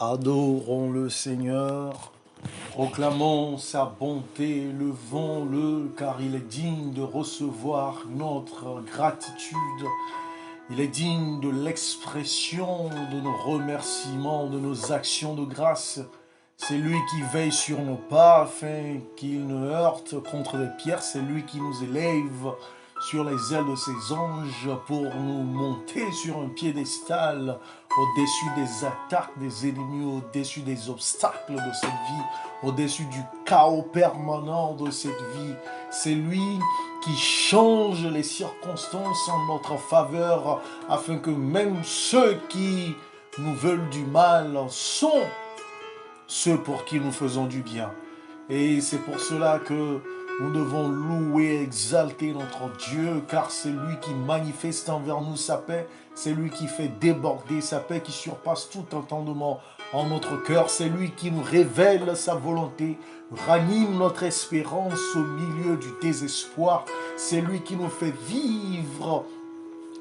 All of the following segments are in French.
Adorons le Seigneur, proclamons sa bonté, levons-le, car il est digne de recevoir notre gratitude. Il est digne de l'expression de nos remerciements, de nos actions de grâce. C'est lui qui veille sur nos pas afin qu'ils ne heurtent contre les pierres. C'est lui qui nous élève sur les ailes de ses anges pour nous monter sur un piédestal au-dessus des attaques des ennemis, au-dessus des obstacles de cette vie, au-dessus du chaos permanent de cette vie. C'est lui qui change les circonstances en notre faveur afin que même ceux qui nous veulent du mal sont ceux pour qui nous faisons du bien. Et c'est pour cela que nous devons louer, exalter notre Dieu, car c'est lui qui manifeste envers nous sa paix, c'est lui qui fait déborder sa paix qui surpasse tout entendement en notre cœur, c'est lui qui nous révèle sa volonté, ranime notre espérance au milieu du désespoir, c'est lui qui nous fait vivre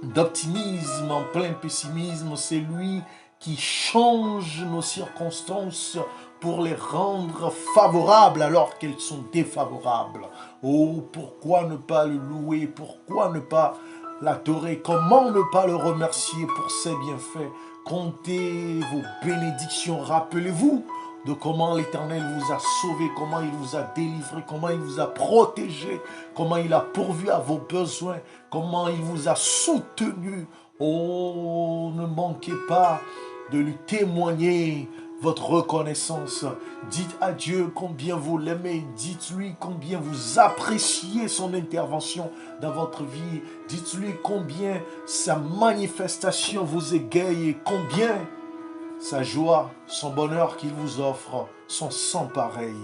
d'optimisme en plein pessimisme, c'est lui qui change nos circonstances pour les rendre favorables alors qu'elles sont défavorables. Oh, pourquoi ne pas le louer? Pourquoi ne pas l'adorer? Comment ne pas le remercier pour ses bienfaits? Comptez vos bénédictions. Rappelez-vous de comment l'Éternel vous a sauvé, comment il vous a délivré, comment il vous a protégé, comment il a pourvu à vos besoins, comment il vous a soutenu. Oh, ne manquez pas de lui témoigner votre reconnaissance. Dites à Dieu combien vous l'aimez. Dites-lui combien vous appréciez son intervention dans votre vie. Dites-lui combien sa manifestation vous égaye et combien sa joie, son bonheur qu'il vous offre sont sans pareil.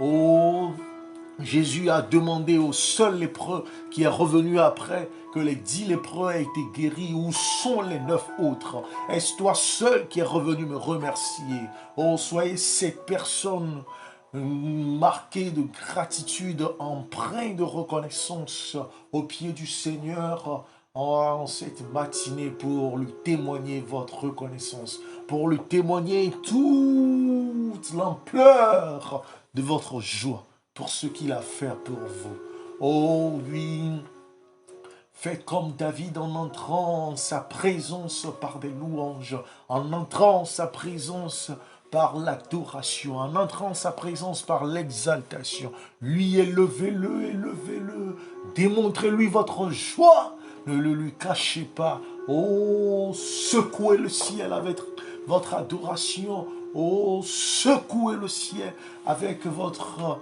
Oh, Jésus a demandé au seul lépreux qui est revenu après que les 10 lépreux aient été guéris. Où sont les 9 autres? Est-ce toi seul qui es revenu me remercier? Oh, soyez cette personne marquée de gratitude, empreinte de reconnaissance au pied du Seigneur en cette matinée pour lui témoigner votre reconnaissance, pour lui témoigner toute l'ampleur de votre joie pour ce qu'il a fait pour vous. Oh oui, faites comme David en entrant en sa présence par des louanges, en entrant en sa présence par l'adoration, en entrant en sa présence par l'exaltation. Lui, élevez-le, élevez-le, démontrez-lui votre joie, ne le lui cachez pas. Oh, secouez le ciel avec votre adoration. Oh, secouez le ciel avec votre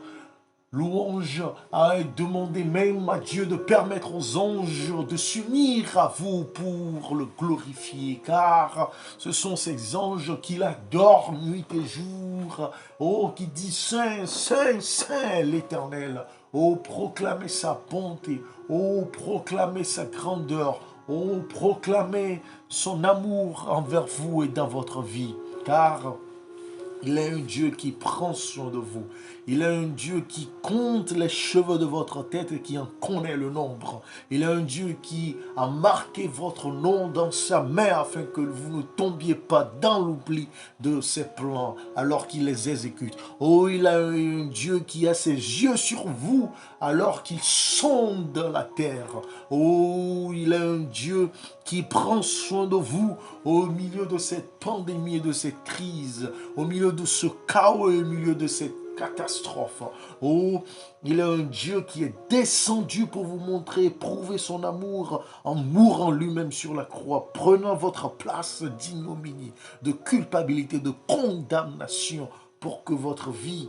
louange, à demander même à Dieu de permettre aux anges de s'unir à vous pour le glorifier, car ce sont ces anges qui l'adorent nuit et jour. Oh, qui dit Saint, Saint, Saint l'Éternel. Oh, proclamez sa bonté. Oh, proclamez sa grandeur. Oh, proclamez son amour envers vous et dans votre vie, car il est un Dieu qui prend soin de vous. Il est un Dieu qui compte les cheveux de votre tête et qui en connaît le nombre. Il est un Dieu qui a marqué votre nom dans sa main afin que vous ne tombiez pas dans l'oubli de ses plans alors qu'il les exécute. Oh, il a un Dieu qui a ses yeux sur vous alors qu'il sonde la terre. Oh, il est un Dieu qui prend soin de vous au milieu de cette pandémie et de cette crise, au milieu de ce chaos et au milieu de cette catastrophe. Oh, il est un Dieu qui est descendu pour vous montrer, prouver son amour en mourant lui-même sur la croix, prenant votre place d'ignominie, de culpabilité, de condamnation pour que votre vie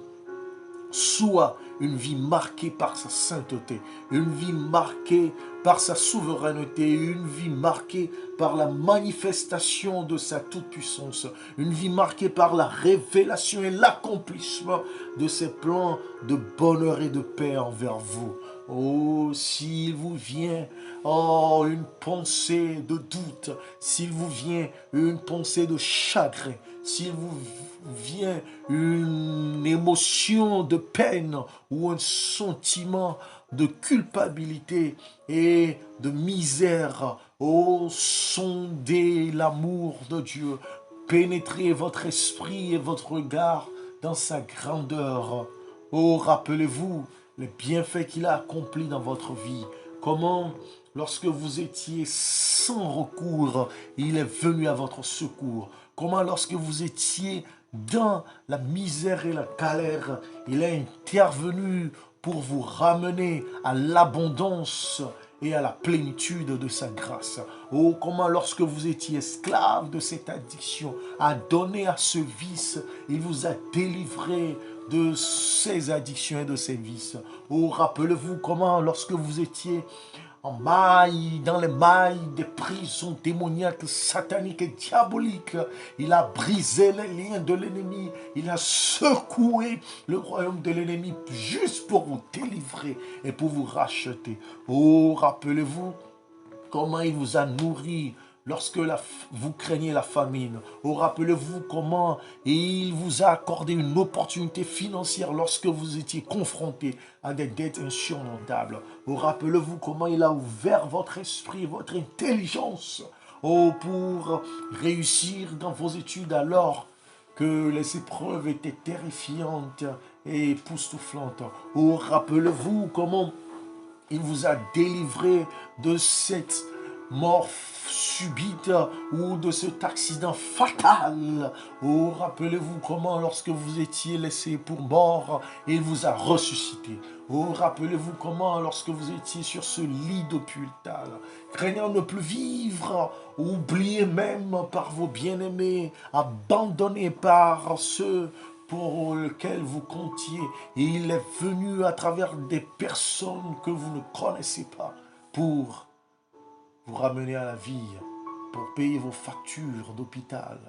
soit une vie marquée par sa sainteté, une vie marquée par sa souveraineté, une vie marquée par la manifestation de sa toute-puissance, une vie marquée par la révélation et l'accomplissement de ses plans de bonheur et de paix envers vous. Oh, s'il vous vient une pensée de doute, s'il vous vient une pensée de chagrin, s'il vous vient une émotion de peine ou un sentiment de culpabilité et de misère, oh, sondez l'amour de Dieu. pénétrer votre esprit et votre regard dans sa grandeur. Oh, rappelez-vous les bienfaits qu'il a accomplis dans votre vie. Comment, lorsque vous étiez sans recours, il est venu à votre secours. Comment, lorsque vous étiez dans la misère et la galère, il est intervenu pour vous ramener à l'abondance et à la plénitude de sa grâce. Oh, comment lorsque vous étiez esclave de cette addiction, adonné à ce vice, il vous a délivré de ces addictions et de ces vices. Oh, rappelez-vous comment lorsque vous étiez en maille, dans les mailles des prisons démoniaques, sataniques et diaboliques. Il a brisé les liens de l'ennemi. Il a secoué le royaume de l'ennemi juste pour vous délivrer et pour vous racheter. Oh, rappelez-vous comment il vous a nourri lorsque vous craignez la famine. Oh, rappelez-vous comment il vous a accordé une opportunité financière lorsque vous étiez confronté à des dettes insurmontables. Oh, rappelez-vous comment il a ouvert votre esprit, votre intelligence, oh, pour réussir dans vos études alors que les épreuves étaient terrifiantes et époustouflantes. Oh, rappelez-vous comment il vous a délivré de cette mort subite ou de cet accident fatal. Oh, rappelez-vous comment lorsque vous étiez laissé pour mort, il vous a ressuscité. Oh, rappelez-vous comment lorsque vous étiez sur ce lit d'hôpital, craignant ne plus vivre, oublié même par vos bien-aimés, abandonné par ceux pour lequel vous comptiez. Et il est venu à travers des personnes que vous ne connaissez pas pour vous ramener à la vie, pour payer vos factures d'hôpital,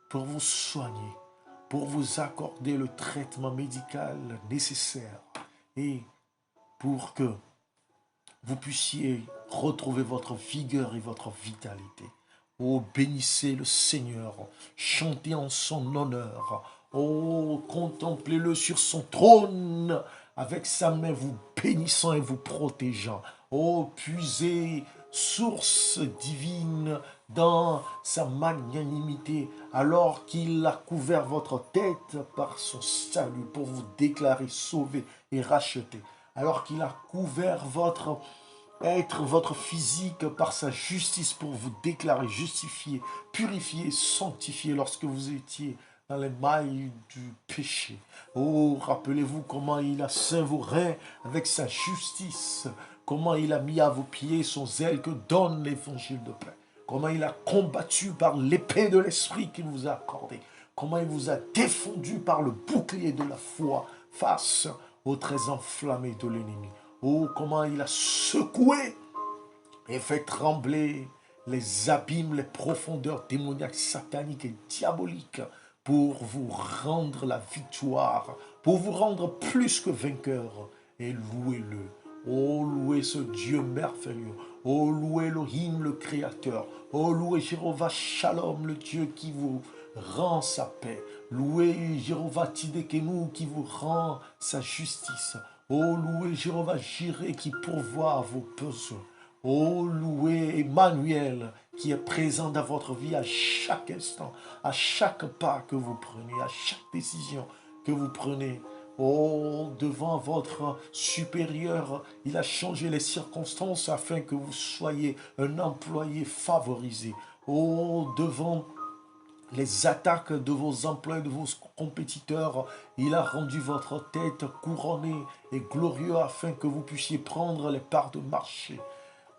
pour vous soigner, pour vous accorder le traitement médical nécessaire et pour que vous puissiez retrouver votre vigueur et votre vitalité. Oh, bénissez le Seigneur, chantez en son honneur. Oh, contemplez-le sur son trône, avec sa main vous bénissant et vous protégeant. Oh, puisez, source divine, dans sa magnanimité, alors qu'il a couvert votre tête par son salut pour vous déclarer sauvé et racheté. Alors qu'il a couvert votre physique par sa justice pour vous déclarer justifié, purifié, sanctifié lorsque vous étiez dans les mailles du péché. Oh, rappelez-vous comment il a ceint vos reins avec sa justice, comment il a mis à vos pieds son zèle que donne l'évangile de paix, comment il a combattu par l'épée de l'esprit qu'il vous a accordé, comment il vous a défendu par le bouclier de la foi face aux traits enflammés de l'ennemi. Oh, comment il a secoué et fait trembler les abîmes, les profondeurs démoniaques, sataniques et diaboliques pour vous rendre la victoire, pour vous rendre plus que vainqueur. Et louez-le. Oh, louez ce Dieu merveilleux. Oh, louez Elohim, le Créateur. Oh, louez Jéhovah Shalom, le Dieu qui vous rend sa paix. Louez Jéhovah Tidekenu qui vous rend sa justice. Oh, louez Jéhovah Jireh qui pourvoit à vos besoins. Oh, louez Emmanuel qui est présent dans votre vie à chaque instant, à chaque pas que vous prenez, à chaque décision que vous prenez. Oh, devant votre supérieur, il a changé les circonstances afin que vous soyez un employé favorisé. Oh, devant les attaques de vos employés, de vos compétiteurs, il a rendu votre tête couronnée et glorieux afin que vous puissiez prendre les parts de marché.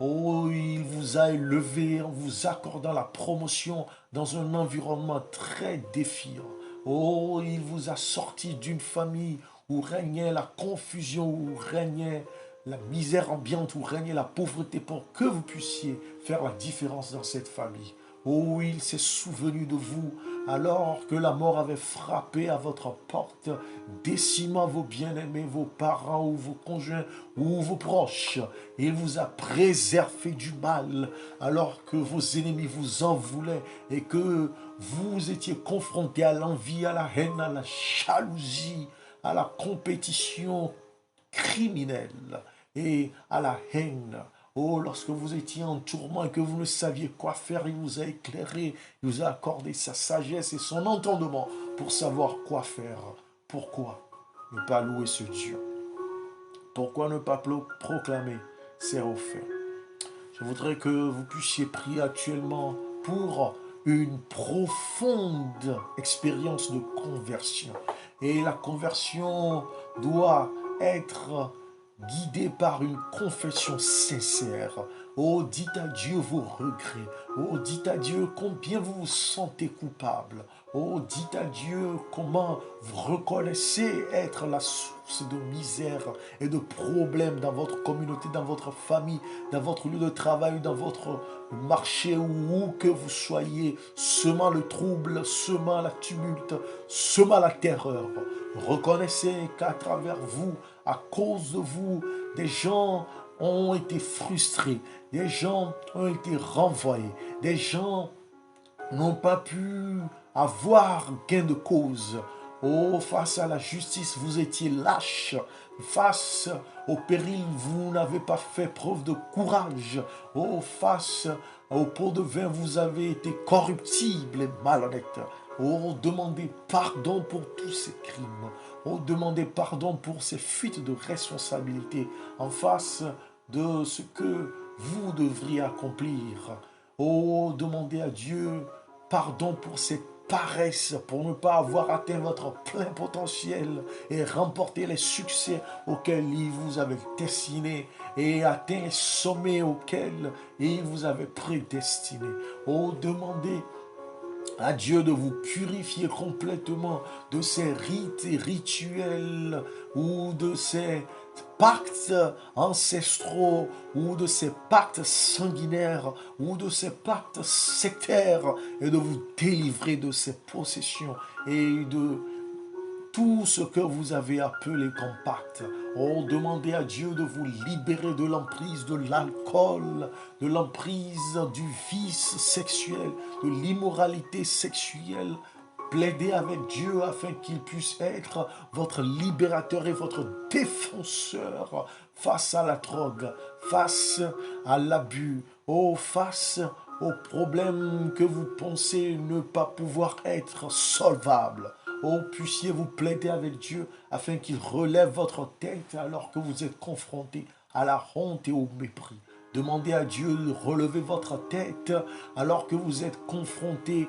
Oh, il vous a élevé en vous accordant la promotion dans un environnement très défiant. Oh, il vous a sorti d'une famille où régnait la confusion, où régnait la misère ambiante, où régnait la pauvreté pour que vous puissiez faire la différence dans cette famille. Oh, il s'est souvenu de vous alors que la mort avait frappé à votre porte, décimant vos bien-aimés, vos parents ou vos conjoints ou vos proches. Il vous a préservé du mal alors que vos ennemis vous en voulaient et que vous étiez confrontés à l'envie, à la haine, à la jalousie, à la compétition criminelle et à la haine. Oh, lorsque vous étiez en tourment et que vous ne saviez quoi faire, il vous a éclairé, il vous a accordé sa sagesse et son entendement pour savoir quoi faire. Pourquoi ne pas louer ce Dieu? Pourquoi ne pas proclamer ses refaits? Je voudrais que vous puissiez prier actuellement pour une profonde expérience de conversion. Et la conversion doit être guidée par une confession sincère. Oh, dites à Dieu vos regrets. Oh, dites à Dieu combien vous vous sentez coupable. Oh, dites à Dieu comment vous reconnaissez être la source de misère et de problèmes dans votre communauté, dans votre famille, dans votre lieu de travail, dans votre marché ou où que vous soyez, semant le trouble, semant la tumulte, semant la terreur. Reconnaissez qu'à travers vous, à cause de vous, des gens ont été frustrés, des gens ont été renvoyés, des gens n'ont pas pu avoir gain de cause. Oh, face à la justice, vous étiez lâche. Face au péril, vous n'avez pas fait preuve de courage. Oh, face au pot de vin, vous avez été corruptible et malhonnête. Oh, demandez pardon pour tous ces crimes. Oh, demandez pardon pour ces fuites de responsabilité en face de ce que vous devriez accomplir. Oh, demandez à Dieu pardon pour cette paresse, pour ne pas avoir atteint votre plein potentiel et remporter les succès auxquels il vous avait destiné et atteint les sommets auxquels il vous avait prédestiné. Oh, demandez à Dieu de vous purifier complètement de ces rites et rituels ou de ces pactes ancestraux ou de ces pactes sanguinaires ou de ces pactes sectaires et de vous délivrer de ces possessions et de tout ce que vous avez appelé compact. Oh, demandez à Dieu de vous libérer de l'emprise de l'alcool, de l'emprise du vice sexuel, de l'immoralité sexuelle. Plaidez avec Dieu afin qu'il puisse être votre libérateur et votre défenseur face à la drogue, face à l'abus, oh, face aux problèmes que vous pensez ne pas pouvoir être solvables. Oh, puissiez-vous plaider avec Dieu afin qu'il relève votre tête alors que vous êtes confronté à la honte et au mépris. Demandez à Dieu de relever votre tête alors que vous êtes confronté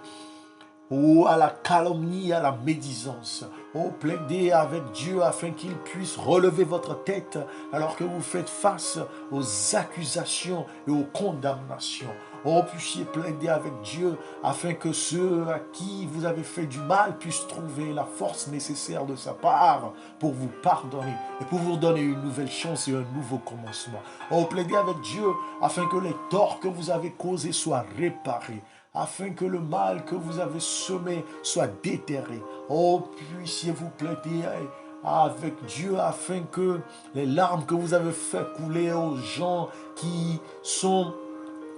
à la calomnie, à la médisance. Oh, plaidez avec Dieu afin qu'il puisse relever votre tête alors que vous faites face aux accusations et aux condamnations. Oh, puissiez plaider avec Dieu afin que ceux à qui vous avez fait du mal puissent trouver la force nécessaire de sa part pour vous pardonner et pour vous donner une nouvelle chance et un nouveau commencement. Oh, plaidez avec Dieu afin que les torts que vous avez causés soient réparés, afin que le mal que vous avez semé soit déterré. Oh, puissiez-vous plaider avec Dieu afin que les larmes que vous avez fait couler aux gens qui sont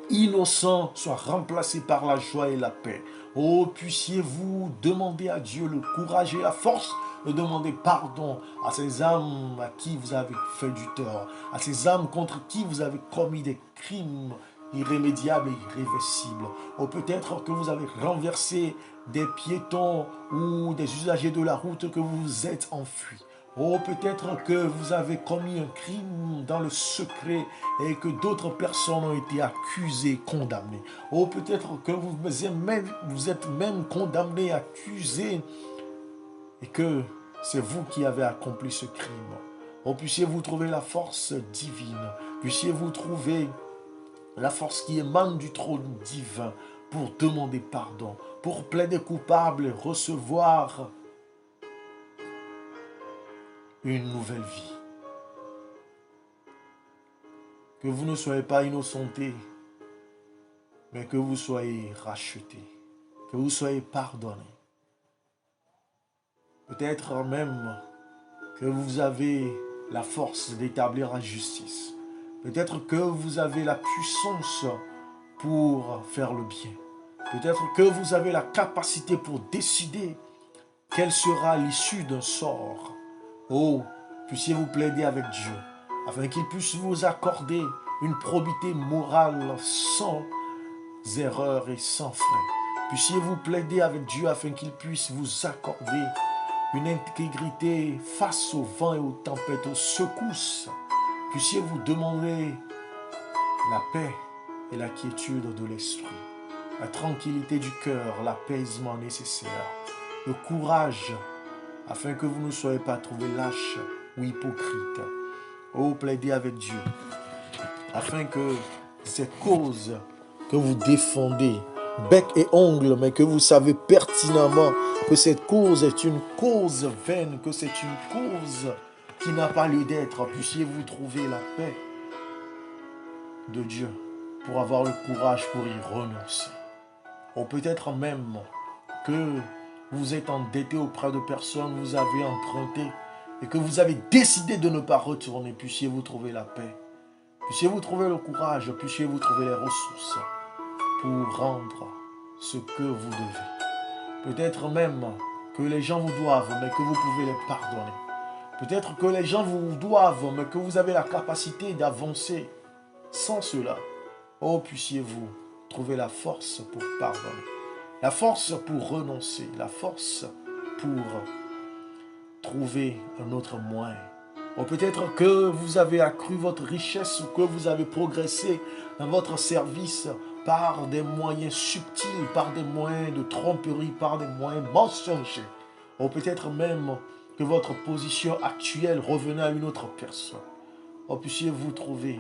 innocents soient remplacés par la joie et la paix. Oh, puissiez-vous demander à Dieu le courage et la force de demander pardon à ces âmes à qui vous avez fait du tort, à ces âmes contre qui vous avez commis des crimes irrémédiables et irréversibles. Ou peut-être que vous avez renversé des piétons ou des usagers de la route que vous vous êtes enfuis. Oh, peut-être que vous avez commis un crime dans le secret et que d'autres personnes ont été accusées, condamnées. Oh, peut-être que vous êtes même condamné, accusé et que c'est vous qui avez accompli ce crime. Oh, puissiez-vous trouver la force divine, puissiez-vous trouver la force qui émane du trône divin pour demander pardon, pour plaider coupable et recevoir une nouvelle vie. Que vous ne soyez pas innocentés, mais que vous soyez rachetés, que vous soyez pardonnés. Peut-être même que vous avez la force d'établir la justice. Peut-être que vous avez la puissance pour faire le bien. Peut-être que vous avez la capacité pour décider quelle sera l'issue d'un sort. Oh, puissiez-vous plaider avec Dieu, afin qu'il puisse vous accorder une probité morale sans erreur et sans frein. Puissiez-vous plaider avec Dieu afin qu'il puisse vous accorder une intégrité face aux vents et aux tempêtes, aux secousses. Puissiez-vous demander la paix et la quiétude de l'esprit, la tranquillité du cœur, l'apaisement nécessaire, le courage, afin que vous ne soyez pas trouvés lâches ou hypocrites. Oh, plaidez avec Dieu, afin que ces causes que vous défendez, bec et ongle, mais que vous savez pertinemment que cette cause est une cause vaine, que c'est une cause qui n'a pas lieu d'être, puissiez-vous trouver la paix de Dieu pour avoir le courage pour y renoncer. Ou peut-être même que vous êtes endetté auprès de personnes, vous avez emprunté et que vous avez décidé de ne pas retourner. Puissiez-vous trouver la paix, puissiez-vous trouver le courage, puissiez-vous trouver les ressources pour rendre ce que vous devez. Peut-être même que les gens vous doivent, mais que vous pouvez les pardonner. Peut-être que les gens vous doivent, mais que vous avez la capacité d'avancer sans cela. Oh, puissiez-vous trouver la force pour pardonner, la force pour renoncer, la force pour trouver un autre moyen. Ou peut-être que vous avez accru votre richesse ou que vous avez progressé dans votre service par des moyens subtils, par des moyens de tromperie, par des moyens mensongers. Ou peut-être même que votre position actuelle revenait à une autre personne. Ou puissiez-vous trouver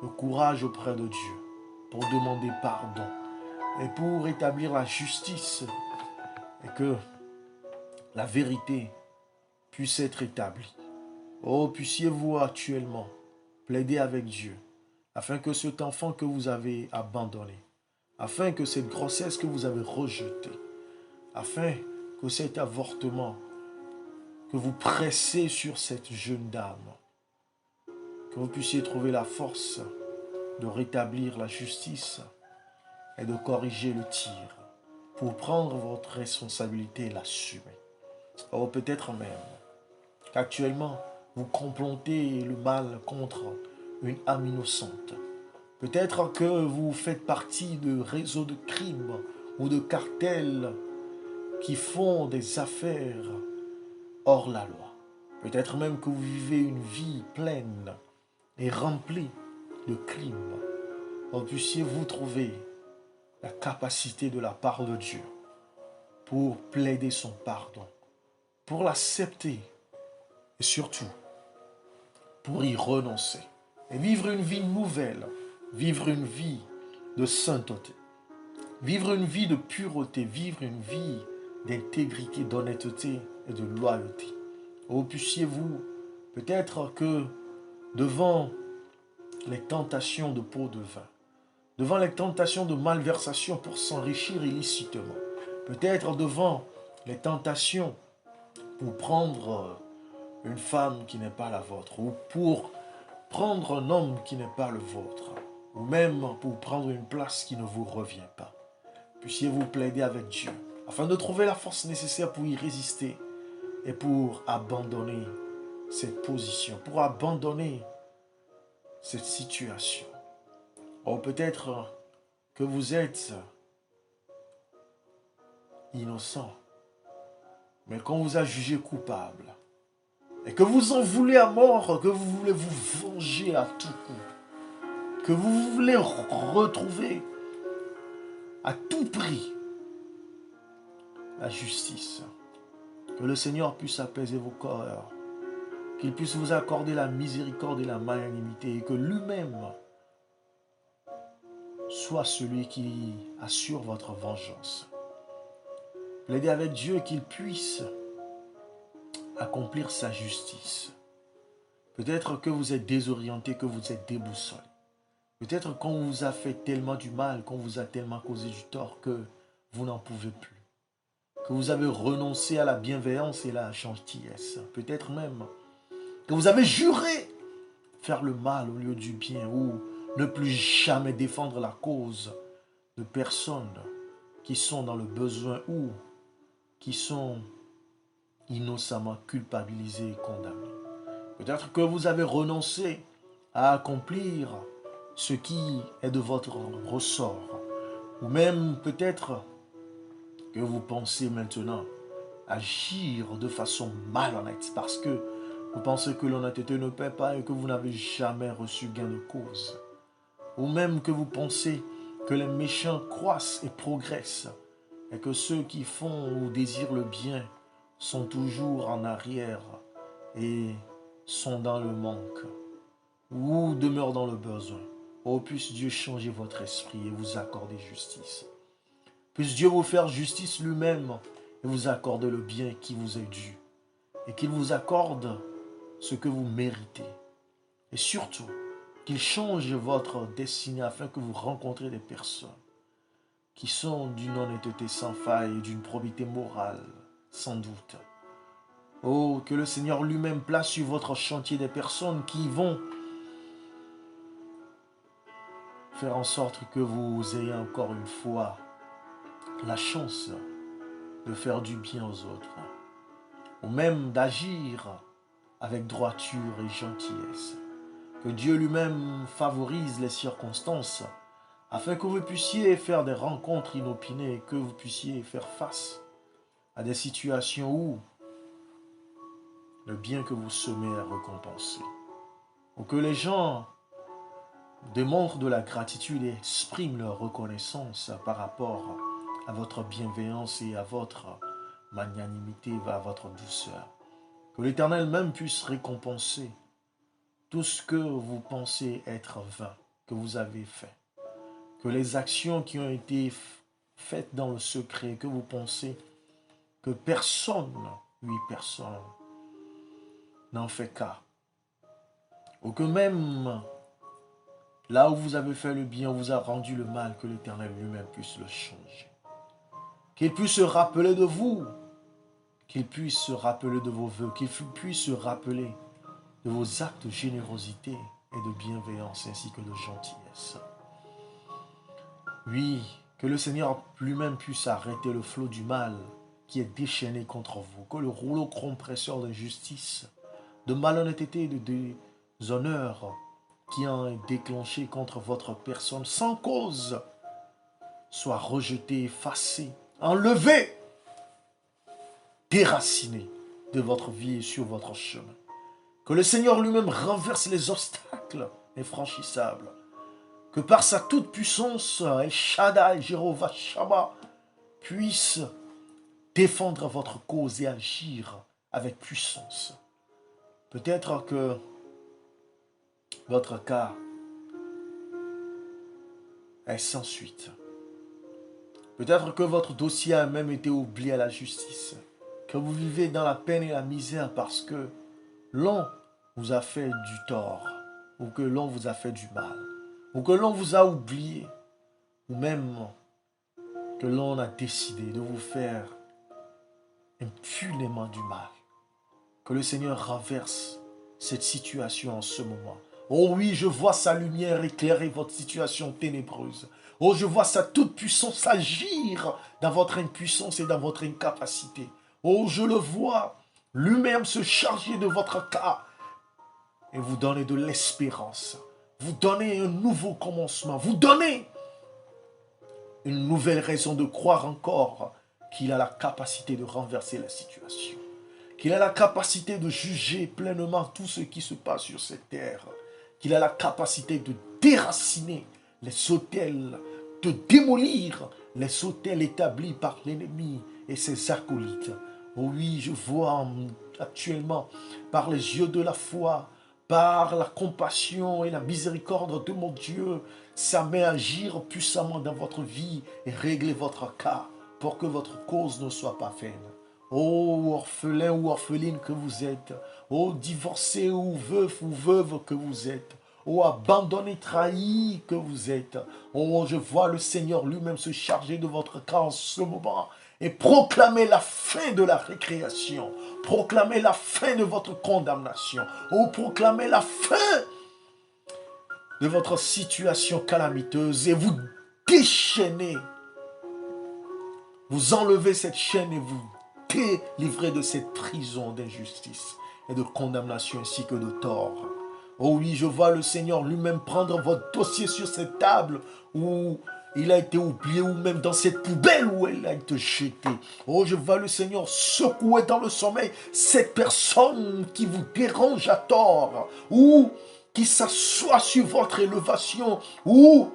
le courage auprès de Dieu pour demander pardon et pour établir la justice et que la vérité puisse être établie. Oh, puissiez-vous actuellement plaider avec Dieu afin que cet enfant que vous avez abandonné, afin que cette grossesse que vous avez rejetée, afin que cet avortement que vous pressez sur cette jeune dame, que vous puissiez trouver la force de rétablir la justice et de corriger le tir pour prendre votre responsabilité et l'assumer. Ou peut-être même qu'actuellement, vous complotez le mal contre une âme innocente. Peut-être que vous faites partie de réseaux de crimes ou de cartels qui font des affaires hors la loi. Peut-être même que vous vivez une vie pleine et remplie de crimes. Donc puissiez-vous trouver la capacité de la part de Dieu pour plaider son pardon, pour l'accepter et surtout pour y renoncer et vivre une vie nouvelle, vivre une vie de sainteté, vivre une vie de pureté, vivre une vie d'intégrité, d'honnêteté et de loyauté. Oh, puissiez-vous peut-être que devant les tentations de pot de vin, devant les tentations de malversation pour s'enrichir illicitement, peut-être devant les tentations pour prendre une femme qui n'est pas la vôtre, ou pour prendre un homme qui n'est pas le vôtre, ou même pour prendre une place qui ne vous revient pas. Puissiez-vous plaider avec Dieu, afin de trouver la force nécessaire pour y résister et pour abandonner cette position, pour abandonner cette situation. Ou peut-être que vous êtes innocent, mais qu'on vous a jugé coupable, et que vous en voulez à mort, que vous voulez vous venger à tout coup, que vous voulez retrouver à tout prix la justice. Que le Seigneur puisse apaiser vos cœurs, qu'il puisse vous accorder la miséricorde et la magnanimité, et que lui-même soit celui qui assure votre vengeance. Plaidez avec Dieu qu'il puisse accomplir sa justice. Peut-être que vous êtes désorienté, que vous êtes déboussolé. Peut-être qu'on vous a fait tellement du mal, qu'on vous a tellement causé du tort que vous n'en pouvez plus. Que vous avez renoncé à la bienveillance et la gentillesse. Peut-être même que vous avez juré faire le mal au lieu du bien ou ne plus jamais défendre la cause de personnes qui sont dans le besoin ou qui sont innocemment culpabilisées et condamnées. Peut-être que vous avez renoncé à accomplir ce qui est de votre ressort. Ou même peut-être que vous pensez maintenant agir de façon malhonnête parce que vous pensez que l'honnêteté ne paie pas et que vous n'avez jamais reçu gain de cause. Ou même que vous pensez que les méchants croissent et progressent et que ceux qui font ou désirent le bien sont toujours en arrière et sont dans le manque ou demeurent dans le besoin. Oh, puisse Dieu changer votre esprit et vous accorder justice. Puisse Dieu vous faire justice lui-même et vous accorder le bien qui vous est dû. Et qu'il vous accorde ce que vous méritez. Et surtout, qu'il change votre destinée afin que vous rencontrez des personnes qui sont d'une honnêteté sans faille et d'une probité morale, sans doute. Oh, que le Seigneur lui-même place sur votre chantier des personnes qui vont faire en sorte que vous ayez encore une fois la chance de faire du bien aux autres, ou même d'agir avec droiture et gentillesse. Que Dieu lui-même favorise les circonstances afin que vous puissiez faire des rencontres inopinées et que vous puissiez faire face à des situations où le bien que vous semez est récompensé. Ou que les gens démontrent de la gratitude et expriment leur reconnaissance par rapport à votre bienveillance et à votre magnanimité, à votre douceur. Que l'Éternel même puisse récompenser tout ce que vous pensez être vain, que vous avez fait. Que les actions qui ont été faites dans le secret, que vous pensez que personne, oui personne, n'en fait cas. Ou que même là où vous avez fait le bien, on vous a rendu le mal, que l'Éternel lui-même puisse le changer. Qu'il puisse se rappeler de vous, qu'il puisse se rappeler de vos vœux, qu'il puisse se rappeler de vos actes de générosité et de bienveillance ainsi que de gentillesse. Oui, que le Seigneur lui-même puisse arrêter le flot du mal qui est déchaîné contre vous, que le rouleau compresseur de justice, de malhonnêteté et de déshonneur qui en est déclenché contre votre personne sans cause soit rejeté, effacé, enlevé, déraciné de votre vie et sur votre chemin. Que le Seigneur lui-même renverse les obstacles infranchissables. Que par sa toute-puissance, El Shaddai, Jéhovah Shammah, puisse défendre votre cause et agir avec puissance. Peut-être que votre cas est sans suite. Peut-être que votre dossier a même été oublié à la justice. Que vous vivez dans la peine et la misère parce que l'on vous a fait du tort, ou que l'on vous a fait du mal, ou que l'on vous a oublié, ou même que l'on a décidé de vous faire impunément du mal. Que le Seigneur renverse cette situation en ce moment. Oh oui, je vois sa lumière éclairer votre situation ténébreuse. Oh, je vois sa toute-puissance agir dans votre impuissance et dans votre incapacité. Oh, je le vois lui-même se charger de votre cas et vous donner de l'espérance. Vous donner un nouveau commencement. Vous donner une nouvelle raison de croire encore qu'il a la capacité de renverser la situation. Qu'il a la capacité de juger pleinement tout ce qui se passe sur cette terre. Qu'il a la capacité de déraciner les autels, de démolir les autels établis par l'ennemi et ses acolytes. Oh oui, je vois actuellement, par les yeux de la foi, par la compassion et la miséricorde de mon Dieu, sa main agir puissamment dans votre vie et régler votre cas pour que votre cause ne soit pas vaine. Ô orphelin ou orpheline que vous êtes, ô divorcé ou veuf ou veuve que vous êtes, ô abandonné, trahi que vous êtes, oh, je vois le Seigneur lui-même se charger de votre cas en ce moment et proclamer la fin de la récréation, proclamer la fin de votre condamnation, ou proclamer la fin de votre situation calamiteuse et vous déchaîner, vous enlevez cette chaîne et vous délivrez de cette prison d'injustice et de condamnation ainsi que de tort. Oh oui, je vois le Seigneur lui-même prendre votre dossier sur cette table où il a été oublié, ou même dans cette poubelle où elle a été jetée. Oh, je vois le Seigneur secouer dans le sommeil cette personne qui vous dérange à tort, ou qui s'assoit sur votre élévation, ou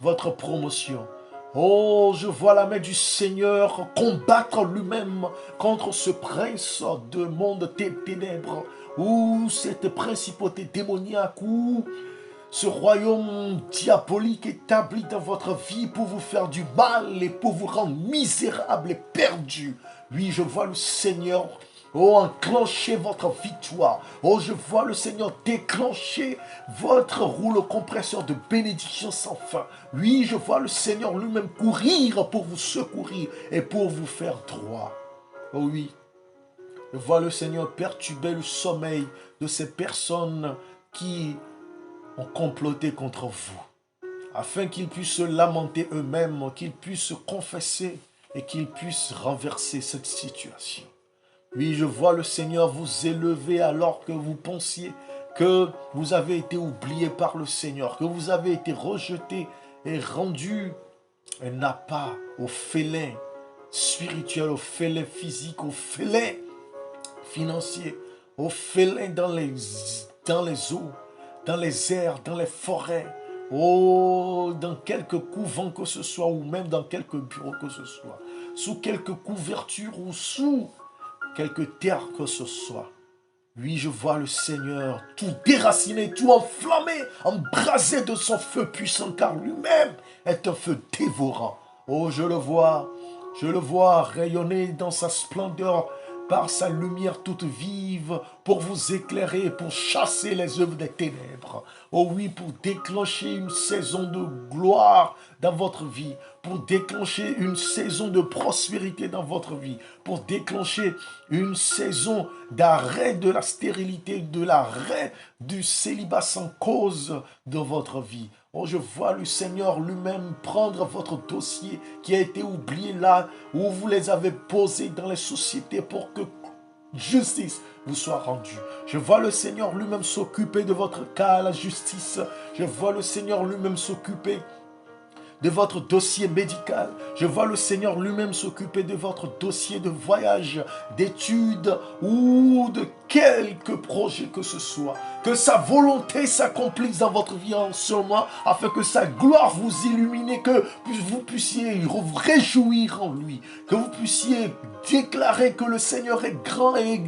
votre promotion. Oh, je vois la main du Seigneur combattre lui-même contre ce prince de monde des ténèbres, ou cette principauté démoniaque, ou ce royaume diabolique établi dans votre vie pour vous faire du mal et pour vous rendre misérable et perdu. Oui, je vois le Seigneur enclencher votre victoire. Oh, je vois le Seigneur déclencher votre rouleau compresseur de bénédiction sans fin. Oui, je vois le Seigneur lui-même courir pour vous secourir et pour vous faire droit. Oh oui, je vois le Seigneur perturber le sommeil de ces personnes qui ont comploté contre vous, afin qu'ils puissent se lamenter eux-mêmes, qu'ils puissent se confesser et qu'ils puissent renverser cette situation. Oui, je vois le Seigneur vous élever alors que vous pensiez que vous avez été oublié par le Seigneur, que vous avez été rejeté et rendu un appât aux félins spirituels, aux félins physiques, aux félins financiers, aux félins dans les eaux, dans les airs, dans les forêts, oh, dans quelque couvent que ce soit, ou même dans quelque bureau que ce soit, sous quelque couverture ou sous quelque terre que ce soit. Oui, je vois le Seigneur tout déraciner, tout enflammer, embraser de son feu puissant, car lui-même est un feu dévorant. Oh, je le vois rayonner dans sa splendeur par sa lumière toute vive pour vous éclairer, pour chasser les œuvres des ténèbres. Oh oui, pour déclencher une saison de gloire dans votre vie, pour déclencher une saison de prospérité dans votre vie, pour déclencher une saison d'arrêt de la stérilité, de l'arrêt du célibat sans cause de votre vie. Oh, je vois le Seigneur lui-même prendre votre dossier qui a été oublié là où vous les avez posés dans les sociétés pour que justice vous soit rendue. Je vois le Seigneur lui-même s'occuper de votre cas à la justice. Je vois le Seigneur lui-même s'occuper de votre dossier médical. Je vois le Seigneur lui-même s'occuper de votre dossier de voyage, d'études ou de quelque projet que ce soit. Que sa volonté s'accomplisse dans votre vie en ce moment, afin que sa gloire vous illumine, que vous puissiez vous réjouir en lui, que vous puissiez déclarer que le Seigneur est grand et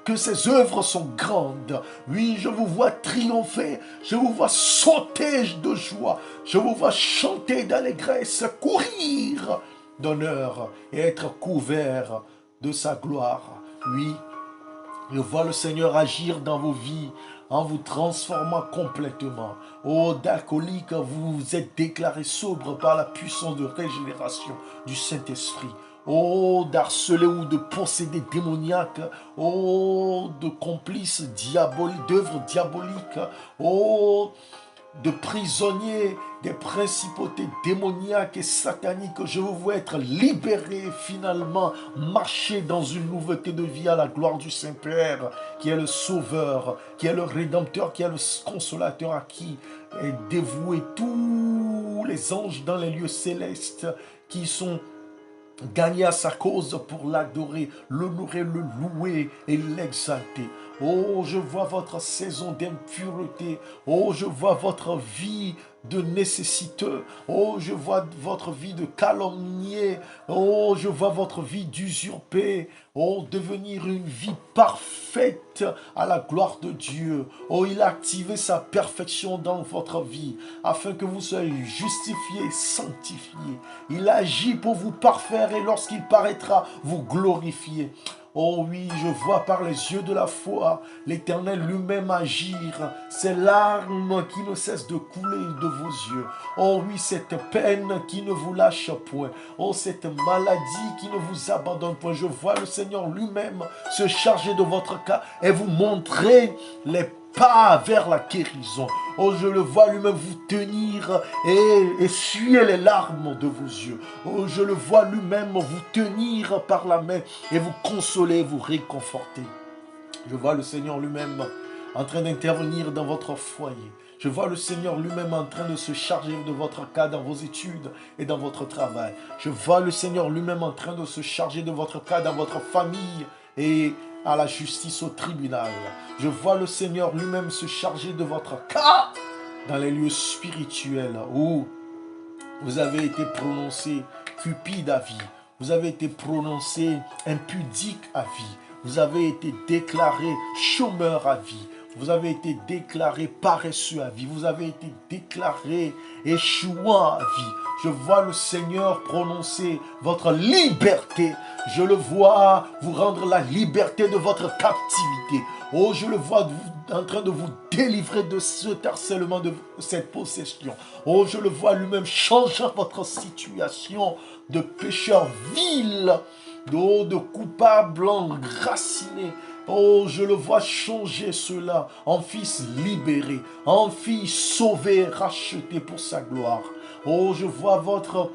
que ses œuvres sont grandes. Oui, je vous vois triompher, je vous vois sauter de joie, je vous vois chanter d'allégresse, courir d'honneur et être couvert de sa gloire. Oui, je vois le Seigneur agir dans vos vies en vous transformant complètement. Oh, d'alcoolique, vous êtes déclaré sobre par la puissance de régénération du Saint-Esprit. Oh, d'harceler ou de posséder démoniaques. Oh, de complices diaboliques, d'œuvres diaboliques. Oh, de prisonniers des principautés démoniaques et sataniques. Je vous vois être libéré finalement, marcher dans une nouveauté de vie à la gloire du Saint-Père, qui est le Sauveur, qui est le Rédempteur, qui est le Consolateur, à qui est dévoué tous les anges dans les lieux célestes qui sont gagner à sa cause pour l'adorer, l'honorer, le louer et l'exalter. Oh, je vois votre saison d'impureté. Oh, je vois votre vie de nécessiteux. Oh, je vois votre vie de calomnier. Oh, je vois votre vie d'usurpé. Oh, devenir une vie parfaite à la gloire de Dieu. Oh, il a activé sa perfection dans votre vie afin que vous soyez justifiés, sanctifiés. Il agit pour vous parfaire et lorsqu'il paraîtra, vous glorifier. Oh oui, je vois par les yeux de la foi l'Éternel lui-même agir. Ces larmes qui ne cessent de couler de vos yeux. Oh oui, cette peine qui ne vous lâche point. Oh, cette maladie qui ne vous abandonne point. Je vois le Seigneur lui-même se charger de votre cas et vous montrer les pas vers la guérison. Oh, je le vois lui-même vous tenir et essuyer les larmes de vos yeux. Oh, je le vois lui-même vous tenir par la main et vous consoler, vous réconforter. Je vois le Seigneur lui-même en train d'intervenir dans votre foyer. Je vois le Seigneur lui-même en train de se charger de votre cas dans vos études et dans votre travail. Je vois le Seigneur lui-même en train de se charger de votre cas dans votre famille et à la justice au tribunal. Je vois le Seigneur lui-même se charger de votre cas dans les lieux spirituels où vous avez été prononcé cupide à vie. Vous avez été prononcé impudique à vie. Vous avez été déclaré chômeur à vie. Vous avez été déclaré paresseux à vie. Vous avez été déclaré échouant à vie. Je vois le Seigneur prononcer votre liberté. Je le vois vous rendre la liberté de votre captivité. Oh, je le vois en train de vous délivrer de ce harcèlement, de cette possession. Oh, je le vois lui-même changeant votre situation de pécheur vil, de coupable enraciné. Oh, je le vois changer cela en fils libéré, en fille sauvé, racheté pour sa gloire. Oh, je vois votre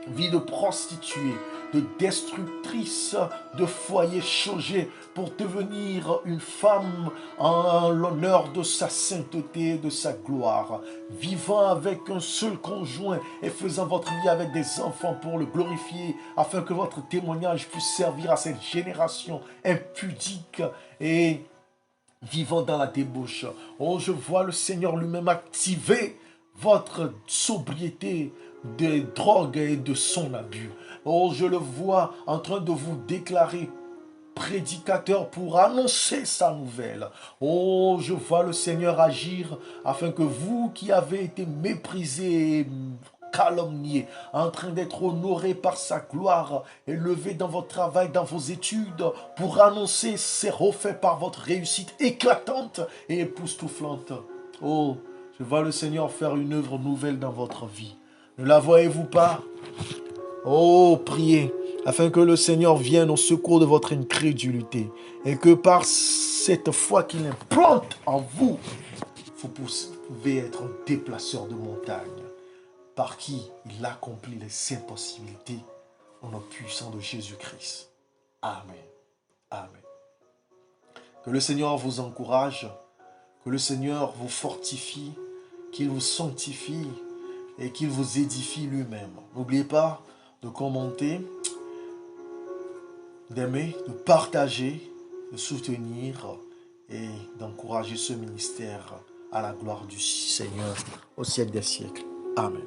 vie de prostituée, de destructrice de foyer changer pour devenir une femme en l'honneur de sa sainteté, de sa gloire, vivant avec un seul conjoint et faisant votre vie avec des enfants pour le glorifier, afin que votre témoignage puisse servir à cette génération impudique et vivant dans la débauche. Oh, je vois le Seigneur lui-même activer votre sobriété des drogues et de son abus. Oh, je le vois en train de vous déclarer prédicateur pour annoncer sa nouvelle. Oh, je vois le Seigneur agir afin que vous qui avez été méprisés et calomnié, en train d'être honoré par sa gloire, élevé dans votre travail, dans vos études, pour annoncer ses refaits par votre réussite éclatante et époustouflante. Oh, je vois le Seigneur faire une œuvre nouvelle dans votre vie. Ne la voyez-vous pas? Oh, priez, afin que le Seigneur vienne au secours de votre incrédulité, et que par cette foi qu'il implante en vous, vous pouvez être un déplaceur de montagne, par qui il accomplit les impossibilités au nom puissant de Jésus-Christ. Amen. Amen. Que le Seigneur vous encourage, que le Seigneur vous fortifie, qu'il vous sanctifie et qu'il vous édifie lui-même. N'oubliez pas de commenter, d'aimer, de partager, de soutenir et d'encourager ce ministère à la gloire du Seigneur au siècle des siècles. Amen.